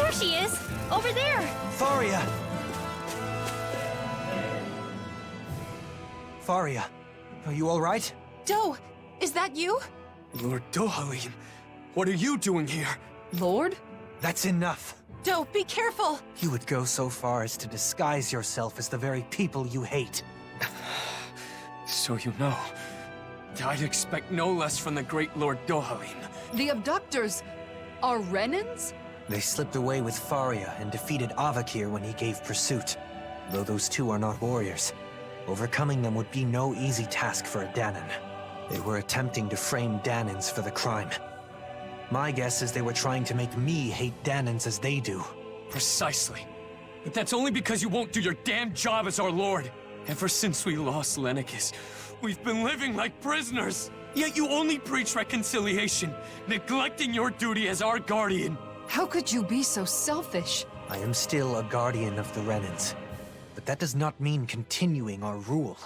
There she is! Over there! Faria! Faria, are you all right? Do, is that you? Lord Dohalim, what are you doing here? Lord? That's enough. Do, be careful! You would go so far as to disguise yourself as the very people you hate. So you know, I'd expect no less from the great Lord Dohalim. The abductors are Renans? They slipped away with Faria and defeated Avakir when he gave pursuit. Though those two are not warriors, overcoming them would be no easy task for a Dahnan. They were attempting to frame Dahnans for the crime. My guess is they were trying to make me hate Dahnans as they do. Precisely. But that's only because you won't do your damn job as our lord. Ever since we lost Lenicus, we've been living like prisoners. Yet you only preach reconciliation, neglecting your duty as our guardian. How could you be so selfish? I am still a guardian of the Renans, but that does not mean continuing our rule.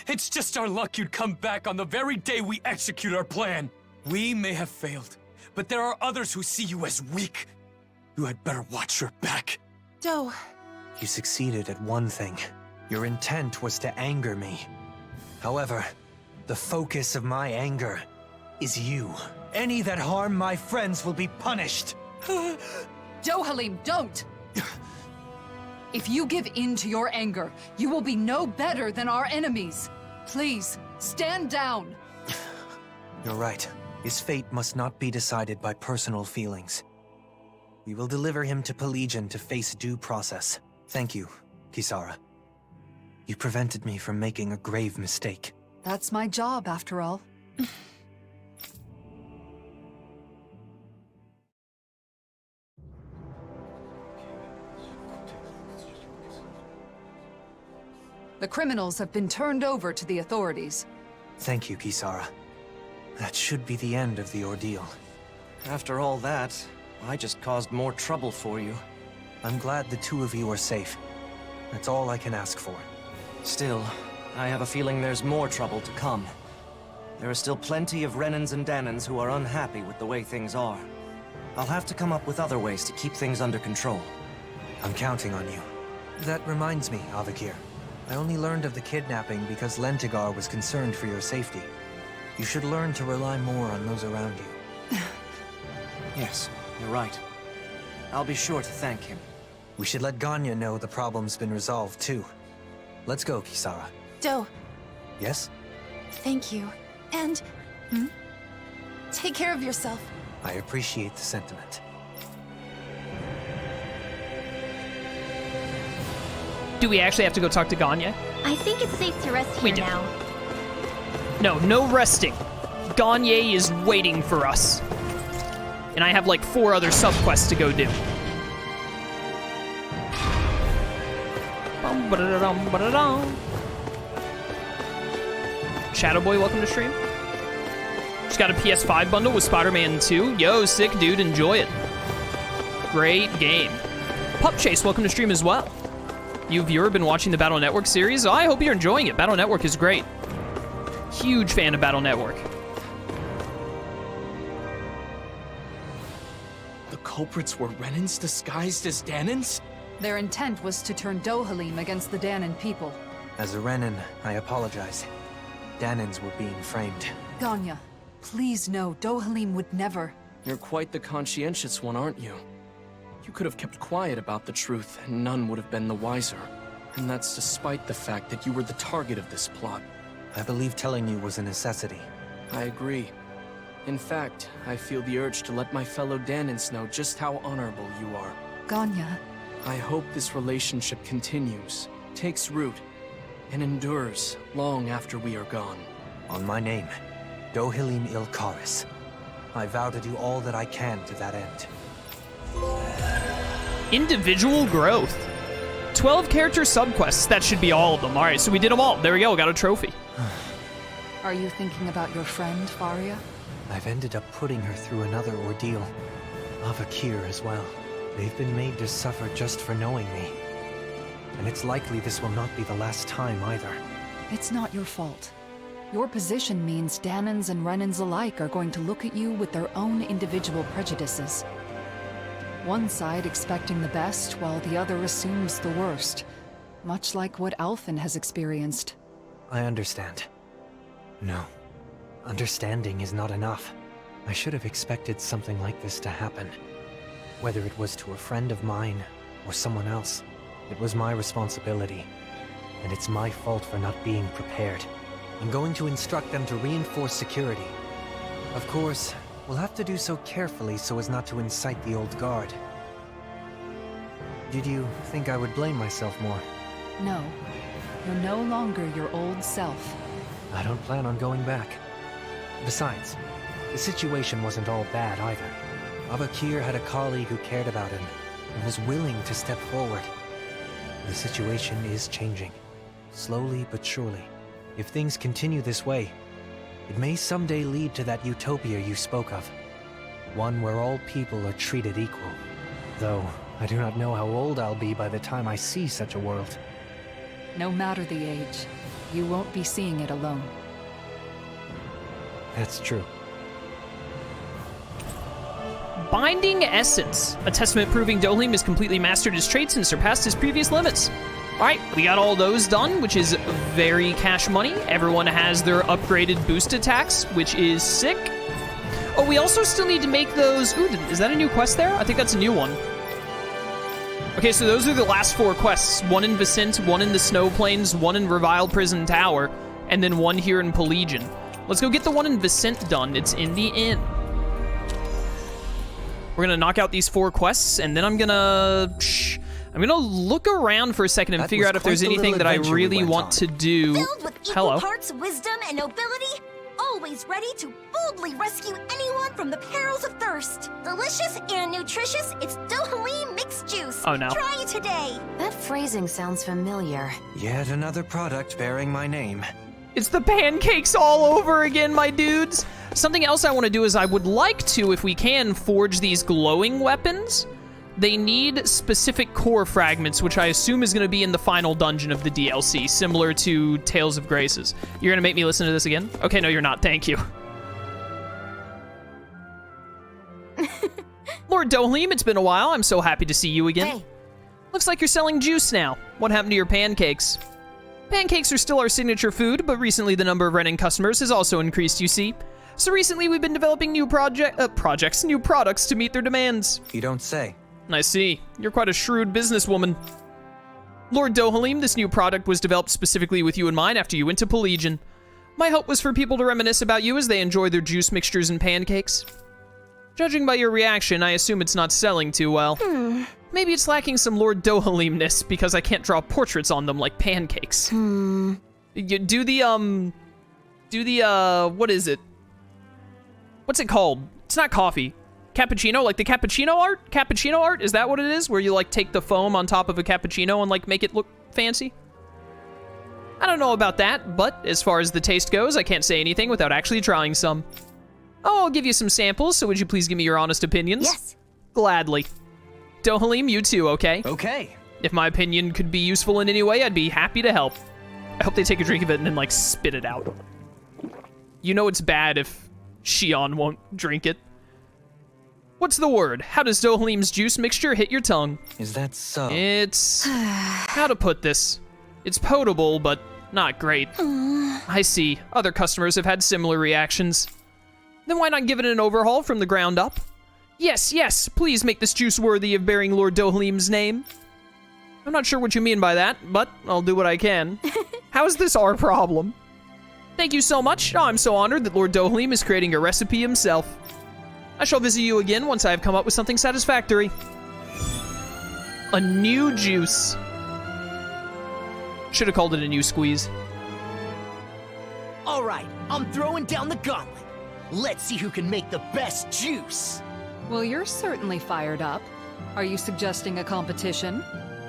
It's just our luck you'd come back on the very day we execute our plan. We may have failed, but there are others who see you as weak. You had better watch your back. Do. You succeeded at one thing. Your intent was to anger me. However, the focus of my anger is you. Any that harm my friends will be punished. Dohalim, don't! If you give in to your anger, you will be no better than our enemies. Please, stand down. You're right. His fate must not be decided by personal feelings. We will deliver him to Pelegion to face due process. Thank you, Kisara. You prevented me from making a grave mistake. That's my job, after all. The criminals have been turned over to the authorities. Thank you, Kisara. That should be the end of the ordeal. After all that, I just caused more trouble for you. I'm glad the two of you are safe. That's all I can ask for. Still, I have a feeling there's more trouble to come. There are still plenty of Renans and Dahnans who are unhappy with the way things are. I'll have to come up with other ways to keep things under control. I'm counting on you. That reminds me, Avakir. I only learned of the kidnapping because Lentigar was concerned for your safety. You should learn to rely more on those around you. Yes, you're right. I'll be sure to thank him. We should let Ganya know the problem's been resolved, too. Let's go, Kisara. Do, Yes? thank you. And... take care of yourself. I appreciate the sentiment. Do we actually have to go talk to Ganya? I think it's safe to rest We here do. now. No, no resting. Ganya is waiting for us. And I have like 4 other sub-quests to go do. Shadowboy, welcome to stream. Just got a PS5 bundle with Spider-Man 2. Yo, sick dude, enjoy it. Great game. Pup Chase, welcome to stream as well. You viewer been watching the Battle Network series? I hope you're enjoying it. Battle Network is great. Huge fan of Battle Network. The culprits were Renans disguised as Dahnans? Their intent was to turn Dohalim against the Dahnan people. As a Renan, I apologize. Dahnans were being framed. Ganya, please know Dohalim would never... You're quite the conscientious one, aren't you? You could have kept quiet about the truth, and none would have been the wiser. And that's despite the fact that you were the target of this plot. I believe telling you was a necessity. I agree. In fact, I feel the urge to let my fellow Dahnans know just how honorable you are. Ganya, I hope this relationship continues, takes root, and endures long after we are gone. On my name, Dohalim Ilkaris. I vow to do all that I can to that end. Individual growth. 12 character subquests. That should be all of them. All right, so we did them all. There we go. Got a trophy. are you thinking about your friend, Faria? I've ended up putting her through another ordeal. Avakir as well. They've been made to suffer just for knowing me. And it's likely this will not be the last time either. It's not your fault. Your position means Dahnans and Renans alike are going to look at you with their own individual prejudices. One side expecting the best, while the other assumes the worst. Much like what Alphen has experienced. I understand. No. Understanding is not enough. I should have expected something like this to happen. Whether it was to a friend of mine, or someone else, it was my responsibility. And it's my fault for not being prepared. I'm going to instruct them to reinforce security. Of course, we'll have to do so carefully so as not to incite the old guard. Did you think I would blame myself more? No. You're no longer your old self. I don't plan on going back. Besides, the situation wasn't all bad either. Avakir had a colleague who cared about him, and was willing to step forward. The situation is changing. Slowly but surely. If things continue this way, it may someday lead to that utopia you spoke of. One where all people are treated equal. Though, I do not know how old I'll be by the time I see such a world. No matter the age, you won't be seeing it alone. That's true. Binding Essence. A testament proving Dohalim has completely mastered his traits and surpassed his previous limits. Alright, we got all those done, which is very cash money. Everyone has their upgraded boost attacks, which is sick. Oh, we also still need to make those... Ooh, is that a new quest there? I think that's a new one. Okay, so those are the last 4 quests. One in Vicent, one in the Snow Plains, one in Reviled Prison Tower, and then one here in Pelagian. Let's go get the one in Vicent done. It's in the inn. We're gonna knock out these 4 quests, and then I'm gonna look around for a second and figure out if there's anything that I really want to do. Filled with equal parts wisdom and nobility, always ready to boldly rescue anyone from the perils of thirst. Delicious and nutritious, it's Dohalim mixed juice. Oh no. Try it today. That phrasing sounds familiar. Yet another product bearing my name. It's the pancakes all over again, my dudes. Something else I want to do is I would like to, if we can, forge these glowing weapons. They need specific core fragments, which I assume is going to be in the final dungeon of the DLC, similar to Tales of Graces. You're going to make me listen to this again? Okay, no, you're not. Thank you. Lord Dohalim, it's been a while. I'm so happy to see you again. Hey. Looks like you're selling juice now. What happened to your pancakes? Pancakes are still our signature food, but recently the number of Renan customers has also increased, you see. So recently we've been developing new new products to meet their demands. You don't say. I see. You're quite a shrewd businesswoman. Lord Dohalim, this new product was developed specifically with you in mind after you went to Pelagian. My hope was for people to reminisce about you as they enjoy their juice mixtures and pancakes. Judging by your reaction, I assume it's not selling too well. Maybe it's lacking some Lord Dohalim-ness because I can't draw portraits on them like pancakes. You do the, what is it? What's it called? It's not coffee. Cappuccino? Like the cappuccino art? Cappuccino art? Is that what it is? Where you, like, take the foam on top of a cappuccino and, like, make it look fancy? I don't know about that, but as far as the taste goes, I can't say anything without actually trying some. Oh, I'll give you some samples, so would you please give me your honest opinions? Yes. Gladly. Dohalim, you too, okay? Okay. If my opinion could be useful in any way, I'd be happy to help. I hope they take a drink of it and then, like, spit it out. You know it's bad if Shion won't drink it. What's the word? How does Dohalim's juice mixture hit your tongue? Is that so? It's... how to put this? It's potable, but not great. I see. Other customers have had similar reactions. Then why not give it an overhaul from the ground up? Yes, yes, please make this juice worthy of bearing Lord Dohalim's name. I'm not sure what you mean by that, but I'll do what I can. How is this our problem? Thank you so much. Oh, I'm so honored that Lord Dohalim is creating a recipe himself. I shall visit you again once I have come up with something satisfactory. A new juice. Should have called it a new squeeze. All right, I'm throwing down the gauntlet. Let's see who can make the best juice. Well, you're certainly fired up. Are you suggesting a competition?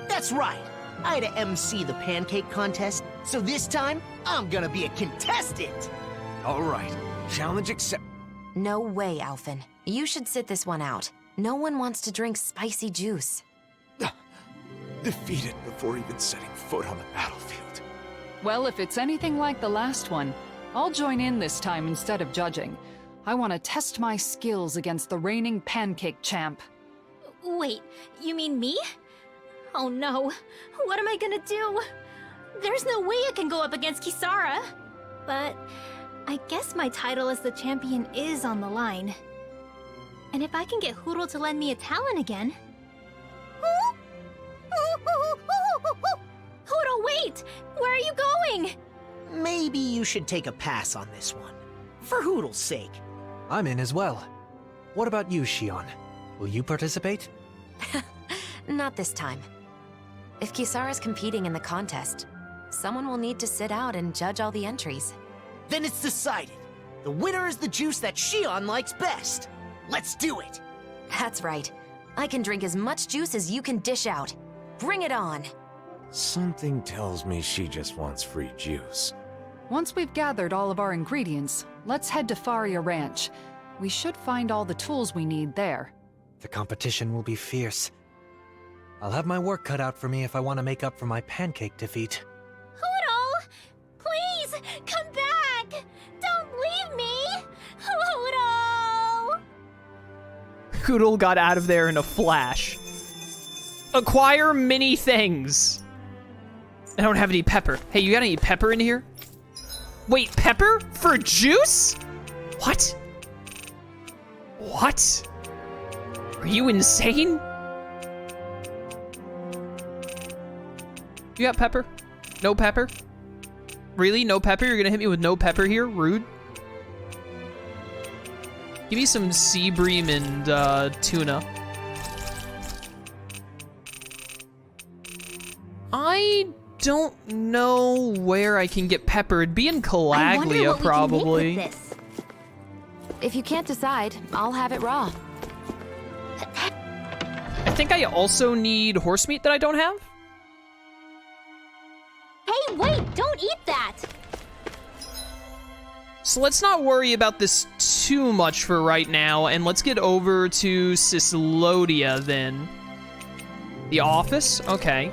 That's right. I had to MC the pancake contest, so this time, I'm gonna be a contestant. All right, challenge accept. No way, Alphen. You should sit this one out. No one wants to drink spicy juice. Defeated before even setting foot on the battlefield. Well, if it's anything like the last one, I'll join in this time instead of judging. I want to test my skills against the reigning pancake champ. Wait, you mean me? Oh no, what am I gonna do? There's no way I can go up against Kisara. But I guess my title as the champion is on the line. And if I can get Huro to lend me a talent again... Huro, wait! Where are you going? Maybe you should take a pass on this one. For Hoodle's sake. I'm in as well. What about you, Shion? Will you participate? Not this time. If Kisara's competing in the contest, someone will need to sit out and judge all the entries. Then it's decided. The winner is the juice that Shion likes best. Let's do it! That's right. I can drink as much juice as you can dish out. Bring it on! Something tells me she just wants free juice. Once we've gathered all of our ingredients, let's head to Faria Ranch. We should find all the tools we need there. The competition will be fierce. I'll have my work cut out for me if I want to make up for my Pancake defeat. Huro! Please, come back! Don't leave me! Huro! Hoodle got out of there in a flash. Acquire many things. I don't have any pepper. Hey, you got any pepper in here? Wait, pepper? For juice? What? What? Are you insane? You got pepper? No pepper? Really? No pepper? You're gonna hit me with no pepper here? Rude. Give me some sea bream and tuna. I don't know where I can get pepper. It'd be in Calaglia, probably. If you can't decide, I'll have it raw. I think I also need horse meat that I don't have. Hey, wait! Don't eat that! So let's not worry about this too much for right now, and let's get over to Cislodia then. The office? Okay.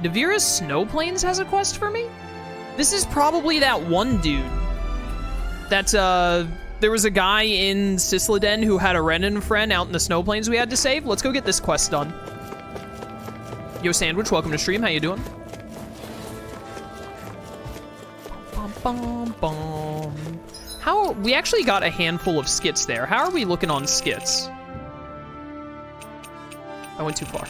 Navira's Snow Plains has a quest for me? This is probably that one dude. That's, there was a guy in Cisleden who had a Renan friend out in the Snow Plains we had to save. Let's go get this quest done. Yo, Sandwich, welcome to stream. How you doing? How, we actually got a handful of skits there. How are we looking on skits? I went too far.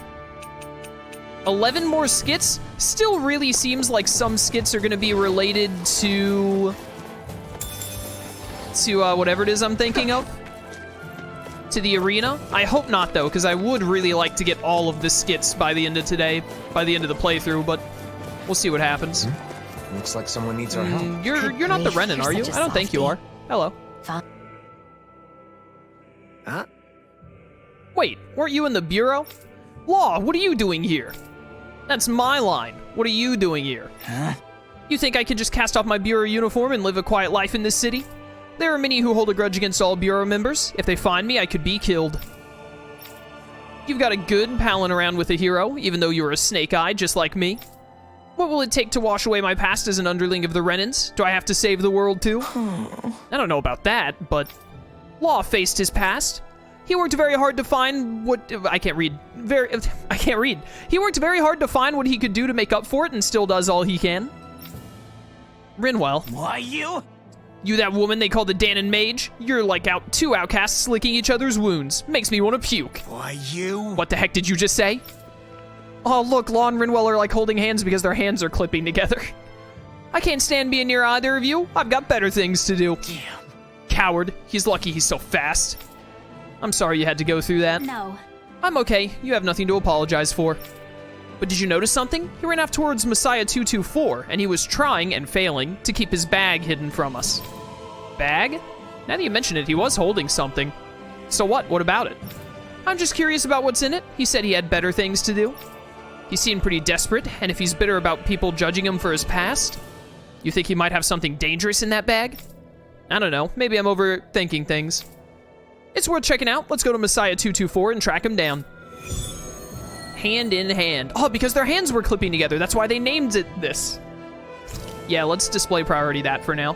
11 more skits? Still really seems like some skits are gonna be related to whatever it is I'm thinking of. To the arena. I hope not though, because I would really like to get all of the skits by the end of today, by the end of the playthrough, but we'll see what happens. Looks like someone needs our help. You're not the Renan, are you? I don't think you are. Hello. Huh? Wait, weren't you in the bureau? Law, what are you doing here? That's my line. What are you doing here? Huh? You think I could just cast off my bureau uniform and live a quiet life in this city? There are many who hold a grudge against all bureau members. If they find me, I could be killed. You've got a good palling around with a hero, even though you're a snake-eye just like me. What will it take to wash away my past as an underling of the Renans? Do I have to save the world too? I don't know about that, but Law faced his past. He worked very hard to find what... I can't read. He worked very hard to find what he could do to make up for it and still does all he can. Rinwell. Why you? You that woman they call the Dahnan Mage? You're like two outcasts licking each other's wounds. Makes me want to puke. Why you? What the heck did you just say? Oh, look, Law and Rinwell are like holding hands because their hands are clipping together. I can't stand being near either of you. I've got better things to do. Damn. Coward. He's lucky he's so fast. I'm sorry you had to go through that. No. I'm okay. You have nothing to apologize for. But did you notice something? He ran off towards Messiah 224, and he was trying, and failing, to keep his bag hidden from us. Bag? Now that you mention it, he was holding something. So what? What about it? I'm just curious about what's in it. He said he had better things to do. He seemed pretty desperate, and if he's bitter about people judging him for his past, you think he might have something dangerous in that bag? I don't know. Maybe I'm overthinking things. It's worth checking out. Let's go to Messiah 224 and track him down. Hand in hand. Oh, because their hands were clipping together. That's why they named it this. Yeah, let's display priority that for now.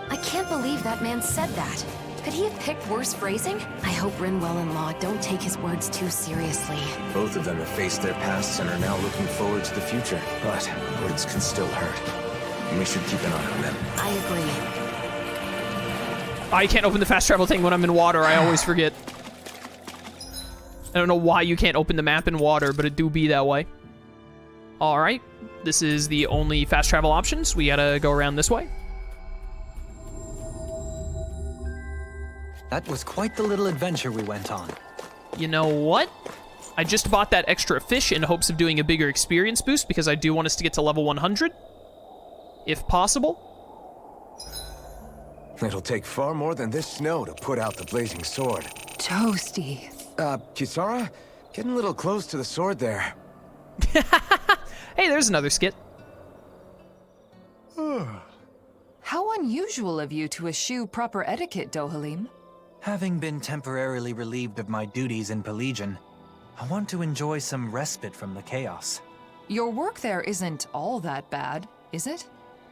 I can't believe that man said that. Could he have picked worse phrasing? I hope Rinwell and Law don't take his words too seriously. Both of them have faced their pasts and are now looking forward to the future. But words can still hurt. And we should keep an eye on them. I agree. I can't open the fast travel thing when I'm in water. I always forget. I don't know why you can't open the map in water, but it do be that way. All right. This is the only fast travel options. We gotta go around this way. That was quite the little adventure we went on. You know what? I just bought that extra fish in hopes of doing a bigger experience boost because I do want us to get to level 100. If possible. It'll take far more than this snow to put out the blazing sword. Toasty. Kisara? Getting a little close to the sword there. Hey, there's another skit. How unusual of you to eschew proper etiquette, Dohalim. Having been temporarily relieved of my duties in Pelagian, I want to enjoy some respite from the chaos. Your work there isn't all that bad, is it?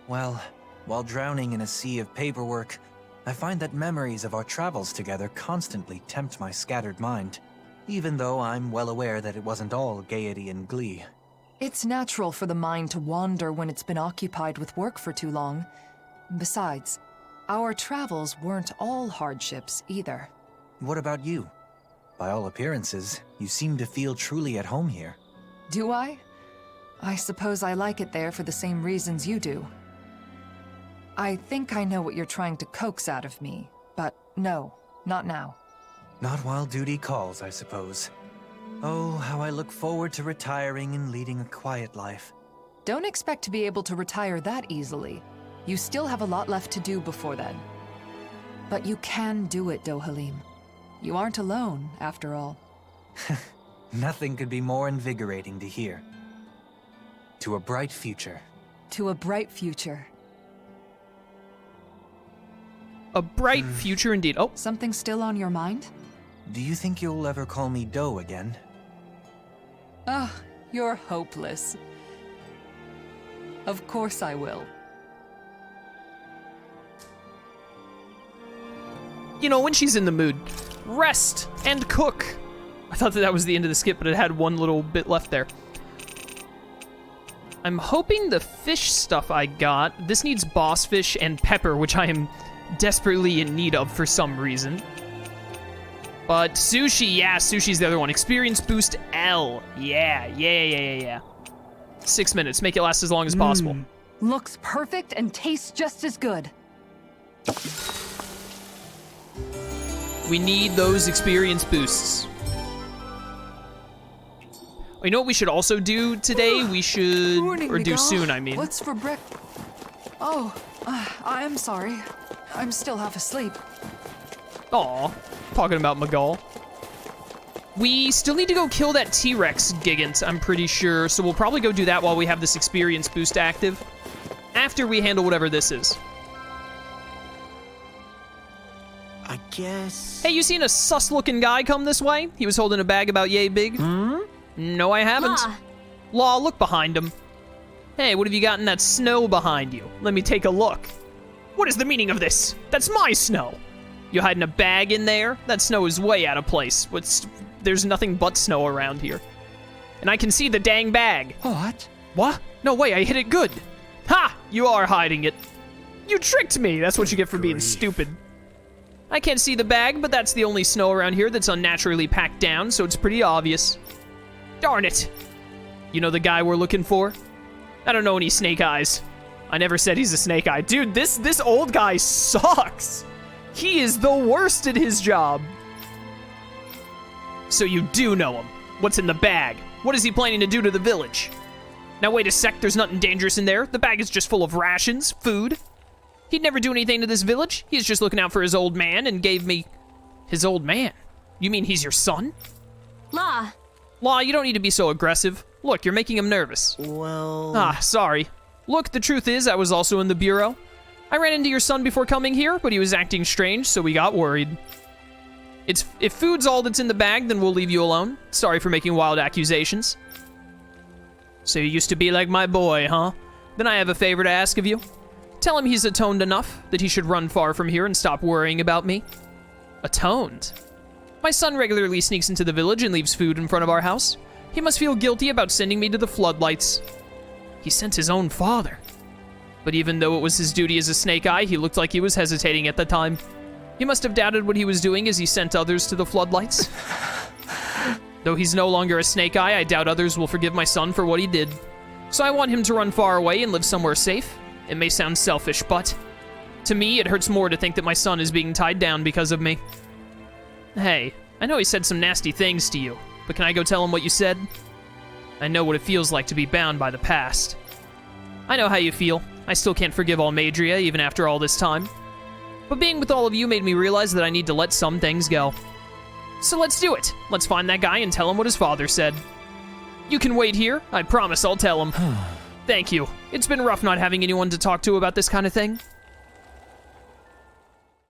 Well, while drowning in a sea of paperwork, I find that memories of our travels together constantly tempt my scattered mind, even though I'm well aware that it wasn't all gaiety and glee. It's natural for the mind to wander when it's been occupied with work for too long. Besides, our travels weren't all hardships either. What about you? By all appearances, you seem to feel truly at home here. Do I? I suppose I like it there for the same reasons you do. I think I know what you're trying to coax out of me, but no, not now. Not while duty calls, I suppose. Oh, how I look forward to retiring and leading a quiet life. Don't expect to be able to retire that easily. You still have a lot left to do before then. But you can do it, Dohalim. You aren't alone, after all. Nothing could be more invigorating to hear. To a bright future. To a bright future. A bright future indeed. Oh, Something still on your mind? Do you think you'll ever call me Doe again? Ah, you're hopeless. Of course I will. you know, when she's in the mood. Rest and cook. I thought that was the end of the skip, but it had one little bit left there. I'm hoping the fish stuff I got, this needs boss fish and pepper, which I am desperately in need of for some reason. But sushi, yeah, sushi's the other one. Experience boost L. Yeah. 6 minutes, make it last as long as possible. Looks perfect and tastes just as good. We need those experience boosts. Oh, you know what we should also do today? We should, Morning, or do Miguel. soon, I mean. What's for breakfast? Oh, I'm sorry. I'm still half asleep. Aw, talking about Miguel. We still need to go kill that T-Rex gigant, I'm pretty sure, so we'll probably go do that while we have this experience boost active, after we handle whatever this is. I guess... Hey, you seen a sus-looking guy come this way? He was holding a bag about yay big. No, I haven't. Law, look behind him. Hey, what have you got in that snow behind you? Let me take a look. What is the meaning of this? That's my snow. You hiding a bag in there? That snow is way out of place. There's nothing but snow around here. And I can see the dang bag. What? What? No way, I hit it good. Ha! You are hiding it. You tricked me. That's what you get for being stupid. I can't see the bag, but that's the only snow around here that's unnaturally packed down, so it's pretty obvious. Darn it. You know the guy we're looking for? I don't know any snake eyes. I never said he's a snake eye. Dude, this old guy sucks. He is the worst at his job. So you do know him. What's in the bag? What is he planning to do to the village? Now wait a sec, there's nothing dangerous in there. The bag is just full of rations, food. He'd never do anything to this village. He's just looking out for his old man and gave me... His old man? You mean he's your son? Law. Law, you don't need to be so aggressive. Look, you're making him nervous. Well... Ah, sorry. Look, the truth is, I was also in the bureau. I ran into your son before coming here, but he was acting strange, so we got worried. If food's all that's in the bag, then we'll leave you alone. Sorry for making wild accusations. So you used to be like my boy, huh? Then I have a favor to ask of you. Tell him he's atoned enough, that he should run far from here and stop worrying about me. Atoned. My son regularly sneaks into the village and leaves food in front of our house. He must feel guilty about sending me to the floodlights. He sent his own father. But even though it was his duty as a Snake Eye, he looked like he was hesitating at the time. He must have doubted what he was doing as he sent others to the floodlights. Though he's no longer a Snake Eye, I doubt others will forgive my son for what he did. So I want him to run far away and live somewhere safe. It may sound selfish, but to me, it hurts more to think that my son is being tied down because of me. Hey, I know he said some nasty things to you, but can I go tell him what you said? I know what it feels like to be bound by the past. I know how you feel. I still can't forgive Almadria, even after all this time. But being with all of you made me realize that I need to let some things go. So let's do it. Let's find that guy and tell him what his father said. You can wait here. I promise I'll tell him. Thank you. It's been rough not having anyone to talk to about this kind of thing.